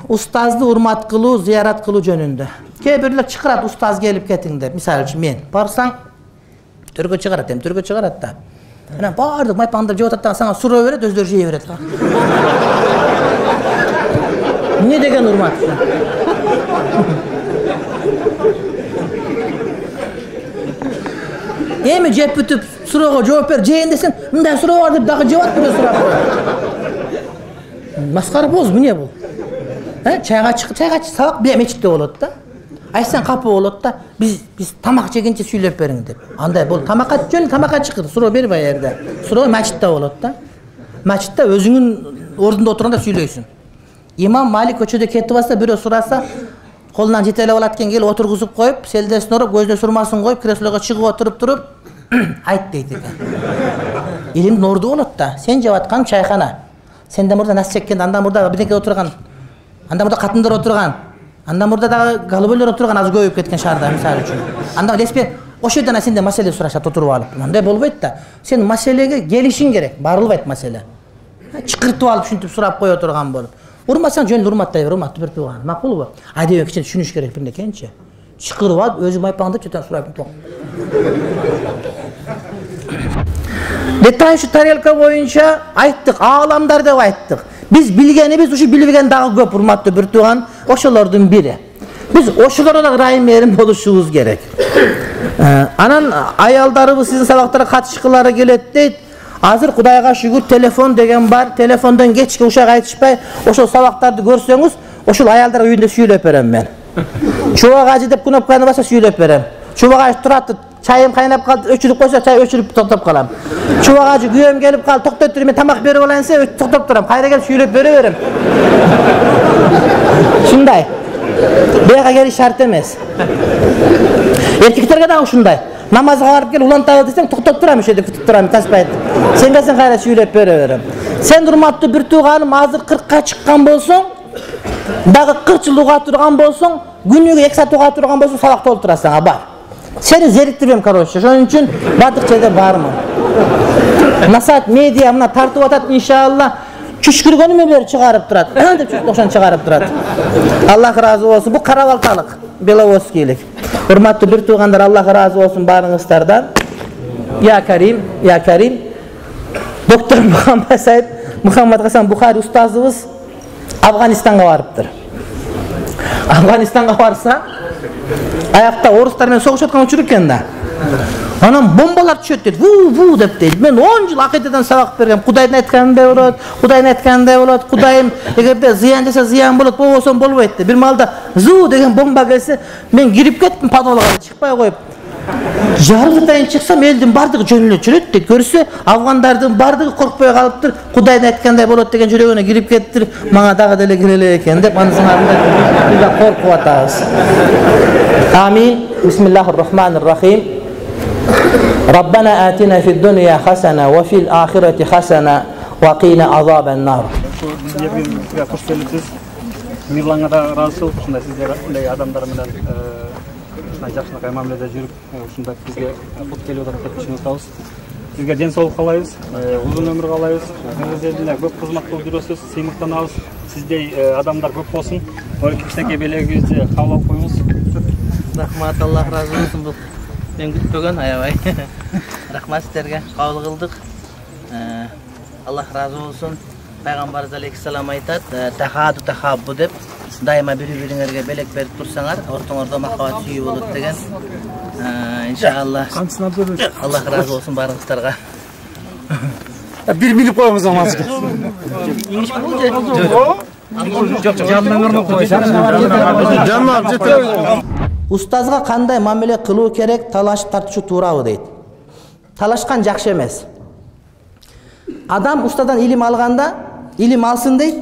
Ustazды урмат кылуу, зиярат кылуу жөнүндө. Кээ бирлер чыгарат устаз келип кетиң деп. Мисалы үчүн мен барсаң төргө чыгарат да. Анан баардык майпаңдар жеп атат да сага суроо берет, өздөрү жей берет. Эмне деген урмат? Эми жеп бүтүп суроого жооп бер, жейин десең, мындай суроо бар деп дагы жеп атып сурап коет. Маскара боз, эмне бул? Чайга сабак бия мечитте болот да. Айтсаң капы болот да. Биз тамак жегенче сүйлөп бериң деп. Андай бул тамакка жөн тамакка чыкыр, суроо бербей жерде. Суроо мечитте болот да. Мечитте өзүңүн ордунда отурганда сүйлөйсүн. Имам Малик көчөдө кетип алса, бирөө сураса, колунан жетелеп алат экен, келип отургузуп коюп, селдесин ороп, көзүнө сурмасын коюп, креслого чыгып отуруп, айт дейт экен. Илимдин орду болот да. Сен жеп аткан чайхана. Сенде мурда нас чеккен, андан мурда бирдеке отурган. Андан мурда катындар отурган. Андан мурда дагы голубойлор отурган, аз көбөйүп кеткен шаарда мисалы үчүн. Андан леспе ошол жерден сенде маселе сурашат отуруп алып. Мындай болбойт да. Сен маселеге келишиң керек. Барылбайт маселе. Чыкыртып алып шинтип сурап кое отурган болуп. Урмасаң жөн урматтай бер, урматтуу бир тууган. Макулбу? Адебин кичине түшүнүш керек бирнекенчи. Чыкырып алып өзү майпаңды чөтөн сурап тур. Деталь ушу тарелка боюнча айттык, ааламдар деп айттык. Биз билгенибиз ушу билбеген дагы көп, урматтуу бир тууган, ошолордун бири. Биз ошолорго да ырайым мээрим болушубуз керек. Анан аялдарыбыз сиздин сабактарга катышкылары келет дейт. Азыр Кудайга шүгүр телефон деген бар. Телефондон кечке ушак айтышпай, ошол сабактарды көрсөңүз, ошол аялдар үйүндө сүйлөп берем мен. Чубак ажы деп кнопканы баса сүйлөп берем. Чубак ажы турат, чайым кайнап калды, өчүрүп койсо, чай өчүрүп токтоп калам. Чубак ажы күйөөм келип калды, токтоп туруп, мен тамак берип алайын десе, токтоп турам. Кайра келип сүйлөп бере берем. Ушундай. Бияга келиш шарт эмес. Эркектерге дагы ушундай. Намазга барып кел, улантабы десең, токтоп турам, ошо жерде күтүп турам, таспайт. Сен келсең кайра сүйлөп бере берем. Сен урматтуу бир тууганым, азыр 40ка чыккан болсоң, дагы 40 жыл уга турган болсоң, күнүгө 2 саат уга турган болсоң, сабак толтурасың, бар. Сени зериктирем, короче. Ошон үчүн бардык жерде бармын. Насаат медиа мына тартып атат, иншалла. Чүшкүргөнүмө бери чыгарып турат. Деп ошон чыгарып турат. Аллах разы болсун. Бу карабалталык, беловодскийлик. Урматтуу бир туугандар, Аллах разы болсун барыңыздардан. Я Карим, я Карим. Доктор Мухаммад Хасан Бухари устазыбыз Афганистанга барыптыр. Афганистанга барса, аякта орустар менен согуш аткан учур экен да. Анан бомбалар түшөт дейт. Ву деп дейт. Мен 10 жыл акыйдадан сабак бергем. Кудайдын айтканындай болот, Кудайдын айтканындай болот. Кудайым эгерде зыян жаса зыян болот, болбосо болбойт дейт. Бир маалда зу деген бомба келсе, мен кирип кеттим подвалга, чыкпай коюп. Жарым атайын чыксам, элдин бардыгы жөнүнө жүрөт дейт. Көрсө, афгандардын бардыгы коркпой калыптыр. Кудайдын айткандай болот деген жүрөгүнө кирип кеттир. Мага дагы деле киреле экен деп анысың артында коркуп атабыз. Амин. Бисмиллахир-рахманир-рахим. ربنا آتنا في الدنيا حسنة وفي الآخرة حسنة وقنا عذاب النار. Мирлаңа да разы ушундай сиздер адамдар менен ушундай жакшынакай мамиледе жүрүп, ушундай бизге кут келип атат деп түшүнүп атабыз. Сизге ден соолук каалайбыз, узун өмүр каалайбыз. Өзүңүзгө көп кызмат кылып жүрөсүз, сыймыктанабыз. Сиздей адамдар көп болсун. Кичинекей белегибизди кабыл алып коюңуз. Рахмат, Аллах разы болсун. Мен күтпөгөн аябай. Рахмат сиздерге, кабыл кылдык. Аллах разы болсун. Пайгамбарыбыз алейхиссалам айтат, тахаду тахаббу деп, дайыма бири-бириңерге белек берип турсаңар, ортоңордо махабат сүйүү болот деген. Иншалла. Аллах разы болсун барыңыздарга. Бир билип коюңуз амазга. Устазга кандай мамиле кылуу керек, талашып тартышуу туурабы дейт. Талашкан жакшы эмес. Адам устадан илим алганда, илим алсын дейт.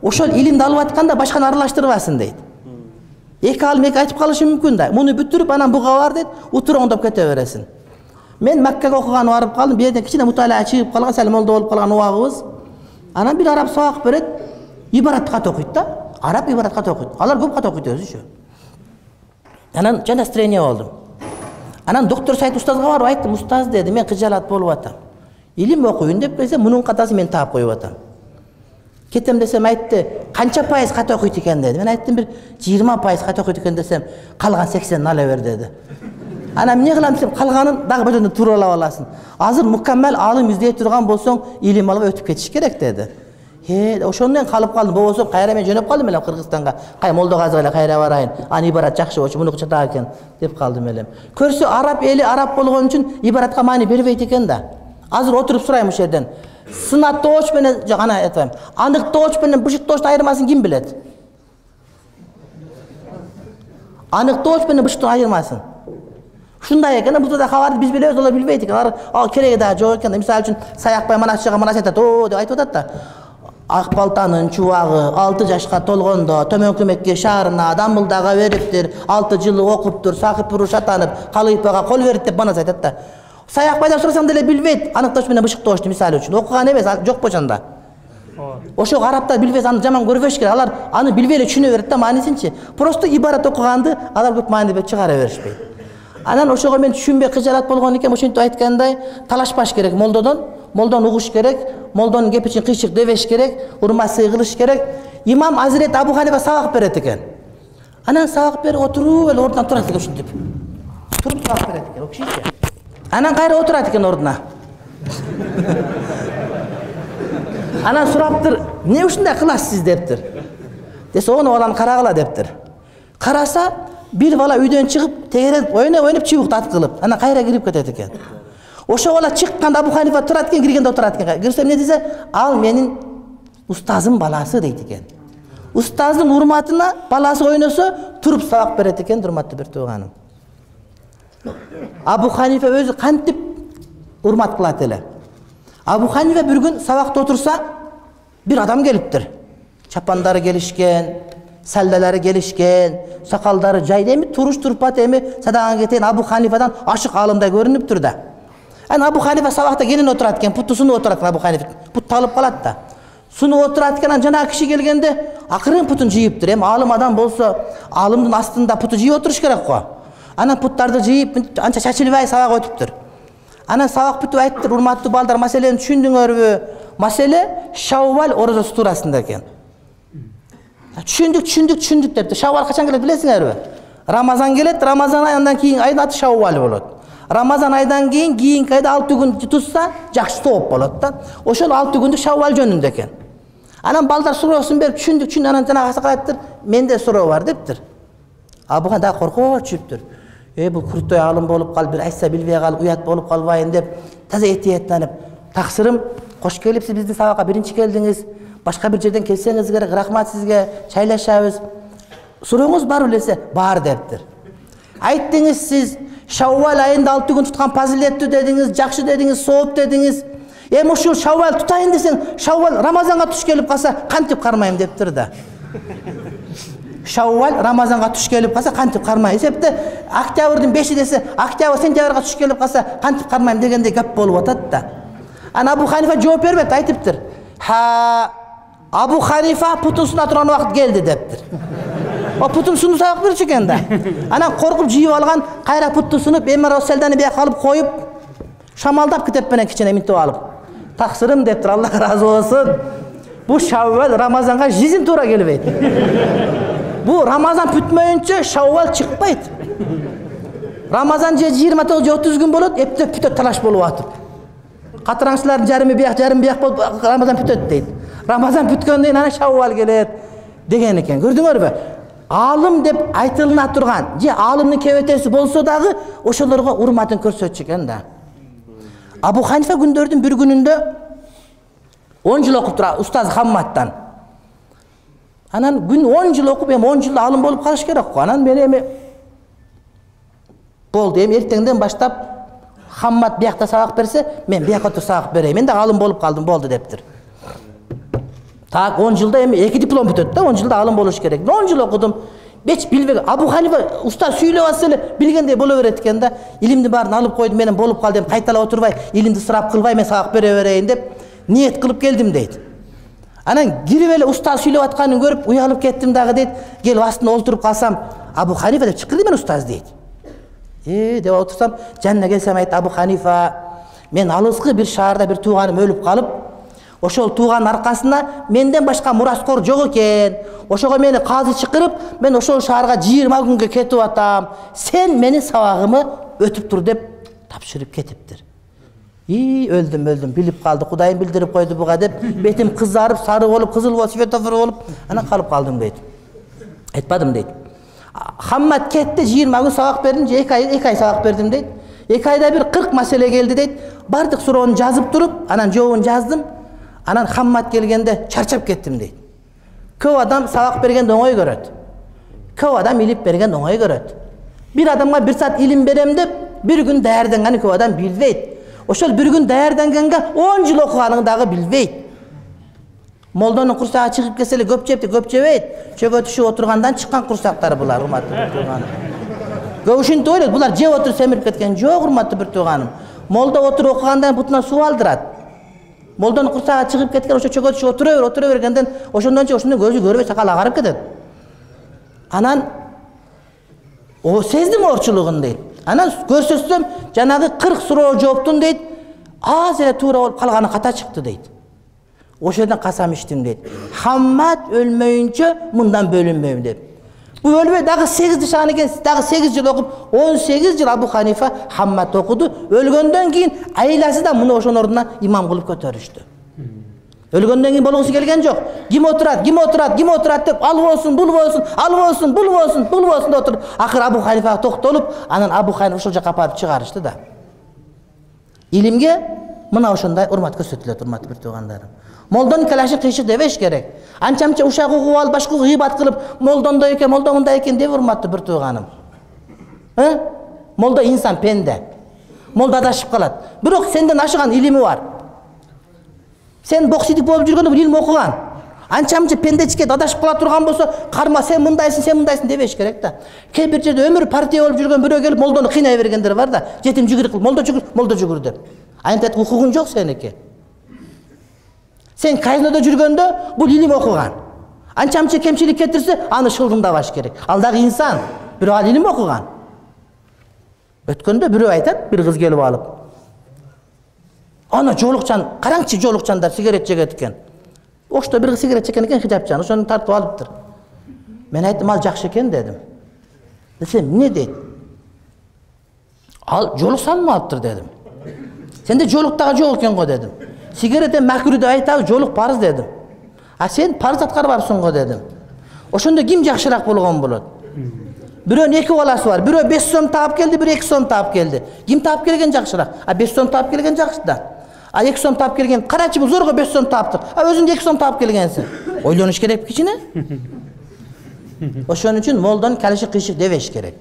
Ошол илимди алып атканда башканы аралаштырбасын дейт. Эки алым эки айтып калышы мүмкүн да. Муну бүтүрүп анан буга бар дейт, утур оңдоп кете бересиң. Мен Меккеге окуганы барып калдым, бу жерден кичине муталаа чыгып калган, сәл молдо болуп калган убагыбыз. Анан бир араб сабак берет, ибарат кат окуйт да. Араб ибарат кат окуйт. Алар көп кат окуйт өзүчө. Анан жана настроение болдум. Анан доктор Сайт устазга барып айттым, устаз деди, мен кыжалат болуп атам. Илим окуйун деп келсе, мунун катасын мен таап коюп атам. Кетем десем айтты, канча пайыз ката окуйт экен деди. Мен айттым, бир 20% ката окуйт экен десем, калган 80 ала бер деди. Анан эмне кылам десем, калганын дагы бөтөнү тууралап аласың. Азыр мукаммал алым издей турган болсоң, илим алып өтүп кетиш керек деди. Ошондон калып калдым. Болбосо кайра мен жөнөп калдым элем Кыргызстанга. Молдогазыга эле кайра барайын. Аны ибарат жакшы болчу, мунуку чатак экен деп калдым элем. Көрсө араб эли араб болгон үчүн ибаратка маани бербейт экен да. Азыр отуруп сурайм ошол жерден. Сынаттооч менен жок ана айтайм. Аныктооч менен бышыктоочтун айырмасын ким билет? Аныктооч менен бышыктын айырмасын. Ушундай экен, бул да кабарды биз билебиз, алар билбейт экен. Ал кереги да жок экен. Мисалы үчүн Саякбай Манасчыга Манас айтат, "О" деп айтып атат да. Ак балтанын чубагы 6 жашка толгондо Төмөнкү Мекке шаарына Дамбылдага бериптир, 6 жыл окуптур, Сакыпуру шатанып, калыйпага кол берип деп Манас айтат да. Саякбайдан сурасаң деле билбейт, аныктооч менен бышыктоочту мисалы үчүн. Окуган эмес, жок бошонда. Ошо арабтар билбес, аны жаман көрбөш керек. Алар аны билбей эле түшүнө берет да маанисинчи. Просто ибарат окуганды алар көп маани берип чыгара беришпейт. Анан ошого мен түшүнбөй кыжалат болгон экен, ошентип айткандай талашпаш керек молдон угуш керек, молдонун кепи үчүн кыйшык дебеш керек, урматсыз кылыш керек. Имам Азирет Абу Ханифа сабак берет экен. Анан сабак берип отуруп эле ордунан турат экен ушинтип. Туруп сабак берет экен, окшийчи. Анан кайра отурат экен ордуна. Анан сураптыр, "Эмне ушундай кыласыз?" дептир. Десе, "Ону баланы карагыла" дептир. Караса, бир бала үйдөн чыгып, тегеренип, ойноп чыбыкты аткылып, анан кайра кирип кетет экен. Ошо бала чыкканда Абу Ханифа турат экен, киргенде отурат экен. Кирсе эмне десе, "Ал менин устазым баласы" дейт экен. Устаздын урматына баласы ойносо, туруп сабак берет экен, урматтуу бир тууганым. Абу Ханифа өзү кантип урмат кылат эле. Абу Ханифа бир күн сабакта отурса, бир адам келиптир. Чапандары келишкен, сәлдәләре келишкен, сакалдары жайда, эми туруш турпат, эми садаган кетен Абу Ханифадан ашык алымдай көрүнүп тур да. Абу Ханифа сабакта кенен отурат экен, путту сунуп отурат экен Абу Ханифа. Пут талып калат да. Сунуп отурат экен, жана киши келгенде акырын путун жыйыптыр. Эми алым адам болсо, алымдын астында путу жыйып отуруш керек го. Анан путтарды жыйып, анча чачылбай сабак өтүптүр. Анан сабак бүтүп айттыр, урматтуу балдар, маселени түшүндүңөрбү? Маселе Шаввал орозосу туурасында экен. Түшүндүк депти. Шаввал качан келет билесиңерби? Рамазан келет, Рамазан айынан кийин айдын аты Шаввал болот. Рамазан айдан кийинки айда 6 күн тутса, жакшы сооп болот да. Ошол 6 күндүк Шаввал жөнүндө экен. Анан балдар суроосун берип түшүндүк, анан жанагы асакал айттыр, "Менде суроо бар" дептир. Абу Ханифа да коркоп чүптүр. Бул куртой алым болуп калып, бир айтса билбей калып, уят болуп калбайын деп, таза этиеттенип, "Таксырым, кош келипсиз, биздин сабакка биринчи келдиңиз. Башка бир жерден келсеңиз керек, рахмат сизге, чайлашабыз. Сурооңуз барбы десе, "Бар" дептир. "Айттыңыз сиз Шаввал айында 6 күн туткан фазилеттүү дедиңиз, жакшы дедиңиз, сооп дедиңиз. Эми ушул Шаввал тутайын десең, Шаввал Рамазанга туш келип калса, кантип кармайм" дептир да. Шаввал Рамазанга туш келип калса, кантип кармайм. Эсепте октябрдын 5 десе, октябрь сентябрга туш келип калса, кантип кармайм дегендей гап болуп атат да. Ана Абу Ханифа жооп бербейт, айтыптыр. Абу Ханифа путун суна турган убакыт келди дептир. О путун сунуп сабак берчү экен да. Анан коркуп жыйып алган, кайра путту сунуп, эми селдени бияка алып коюп, шамалдап кетип менен кичине минтип алып. "Таксырым" дептир, Аллах разы болсун. Бу Шаввал Рамазанга жизнь туура келбейт. Бу Рамазан бүтмөйүнчө Шаввал чыкпайт. Рамазан же 29 же 30 күн болот, эптеп бүтөт талаш болуп атып. Катыраңчылардын жарымы бияк болуп Рамазан бүтөт дейт. Рамазан бүткөндөн кийин ана Шаввал келет деген экен. Көрдүңөрбү? Алым деп айтылына турган, же алымдын кебетеси болсо дагы ошолорго урматын көрсөтчү экен да. Абу Ханифа күндөрдүн бир күнүндө 10 жыл окуп тура устаз Хамматтан. Анан күн 10 жыл окуп, эми 10 жылда алым болуп калыш керек го. Анан мен эми болду, эми эртеңден баштап Хаммат биякта сабак берсе, мен бияка туруп сабак берейин. Мен да алым болуп калдым, болду дептир. Так 10 жылда эми 2 диплом бүтөт да, 10 жылда алым болуш керек. 10 жыл окудум. Беч билбеген. Абу Ханифа устаз сүйлөп атса эле билгендей боло берет экен да. Илимди баарын алып койдум, менен болуп калды деп кайталап отурбай, илимди сурап кылбай мен сабак бере берейин деп ниет кылып келдим дейт. Анан кирип эле устаз сүйлөп атканын көрүп, уялып кеттим дагы дейт. Келип астына олтуруп калсам, Абу Ханифа деп чыкты мен устаз дейт. Деп отырсам, жанына келсем айтты, Абу Ханифа, мен алыскы bir шаарда bir тууганым өлүп калып, ошол тууганын аркасына менден башка мураскор жок экен. Ошого мени казы чакырып, мен ошол шаарга 20 күнгө кетип атам. Сен менин сабагымы өтүп тур деп тапшырып кетиптир. Өлдüm, билип калды, Кудайым билдирип койду буга деп, бетим кызарып, сары болуп, кызыл болуп, светофор болуп, анан калып калдым дейт. Айтпадым дейт. Хаммат кетти, 20 күн сабак бердим, 2 ай сабак бердим дейт. 2 айда bir 40 маселе келди дейт. Бардык суроону жазып туруп, анан жообун жаздым. Анан Хаммат келгенде чарчап кеттим дейт. Көп адам сабак бергенде оңой көрөт. Көп адам илип берген оңой көрөт. Bir адамга 1 саат илим берем деп, 1 күн даярданганы көп адам билбейт. Ошол 1 күн даярдангенге 10 жыл окуганын дагы билбейт. Молдонун курсагы чыгып келсе эле көп жепти, көп жебейт. Чөгө түшүп отургандан чыккан курсактар булар, урматтуу бир тууганым. Көп ушинтип ойлойт, булар жеп отуруп семирип кеткен. Жок, урматтуу бир тууганым. Молдо отуруп окугандан бутуна суу алдырат. Молдонун курсагы чыгып кеткен, ошо чөгө түшүп отура бергенден ошондон ошондун көзү көрбөй сакалы агарып кетет. Анан сездим орчулугун дейт. Анан көрсөтсөм, жанагы 40 суроо жооптун дейт, аз эле туура болуп калганы ката чыкты дейт. Ошодон касам иштим дейт. Хаммат өлмөйүнчө мындан бөлүнбөйм деп. Бу өлбөй дагы 8 шаан экен, дагы 8 жыл окуп, 18 жыл Абу Ханифа Хаммат окуду. Өлгөндөн кийин айласы да муну ошонун ордуна имам кылып көтөрүштү. Өлгөндөн кийин болгусу келген жок. Ким отурат деп, ал болсун, бул болсун деп отуруп, акыры Абу Ханифага токтолуп, анан Абу Ханифа ошол жака апарып чыгарышты да. Илимге мына ошондой урмат көрсөтүлөт, урматтуу бир туугандарым. Молдонун калашы кыйшык дебеш керек. Анча-мынча ушак угуп алып, башка гыйбат кылып, молдондой экен, молдо мындай экен деп урматтуу бир тууганым. Молдо инсан пенде. Молдо адашып калат. Бирок сенден ашыган илими бар. Сен боксидик болуп жүргөндө бул илим окуган. Анча-мынча пендечке адашып кала турган болсо, карма сен мындайсың дебеш керек да. Кээ бир жерде өмүр партия болуп жүргөн бирөө келип молдону кыйнай бергендер бар да. Жетим жүгүр кыл, молдо жүгүр деп. Антет укугуң жок сеники. Сен казинода жүргөндө бул илим окуган. Анча-мынча кемчилик кетирсе, аны шылдыңдабаш керек. Ал дагы инсан, бирөө ал илим окуган. Өткөндө бирөө айтат, бир кыз келип алып. Ана жолукчан, караңчы жолукчандар сигарет жегет экен. Ошто бир сигарет чеккен экен хижапчан, ошону тартып алыптыр. Мен айттым, ал жакшы экен дедим. Десем, эмне дейт? Ал жолук салмаптыр дедим. Сенде жолук дагы жок экен го дедим. Сигареттен макрух деп айтабы, жолук парыз дедим. А сен парыз аткарбапсың го дедим. Ошондо ким жакшыраак болгон болот? Бирөөнүн 2 баласы бар. Бирөө 5 сом таап келди, бирөө 2 сом таап келди. Ким таап келген жакшыраак? 5 сом таап келген жакшы да. 2 сом таап келген, карачы бул зорго 5 сом тааптыр. Өзүң 2 сом таап келгенсиң. Ойлонуш керек кичине. Ошон үчүн молдонун калышы кыйшык дебеш керек.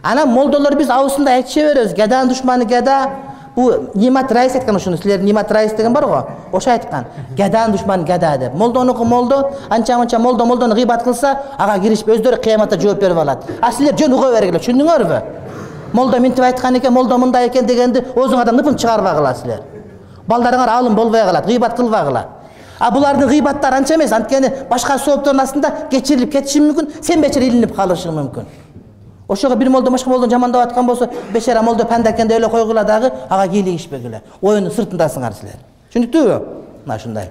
Анан молдолор биз абысында айтыша беребиз, гаданың душманы гада. Бу Нимат Раис айткан ошону, силер Нимат Раис деген бар го? Ошо айткан. Гаданың душманы гада деп. Молдонуку молдо, анча-мынча молдону гыйбат кылса, ага киришип өздөрү кыяматта жооп берип алат. А силер жөн уга бергиле, түшүндүңөрбү? Молдо минтип айткан экен, молдо мындай экен дегенди өзүңөрдөн ныпын чыгарбагыла силер. Балдарыңар алым болбой калат, гыйбат кылбагыла. А булардын гыйбаттары анча эмес, анткени башка сооптордун астында кечирилип кетиши мүмкүн, сен бечер илинип калышың мүмкүн. Ошого бир молдо башка молдону жамандап аткан болсо, бечара молдо панда экен деп эле койгула дагы, ага кийлигишпегиле. Оюнун сыртындасыңар силер. Түшүндүктүбү? Мына ушундай.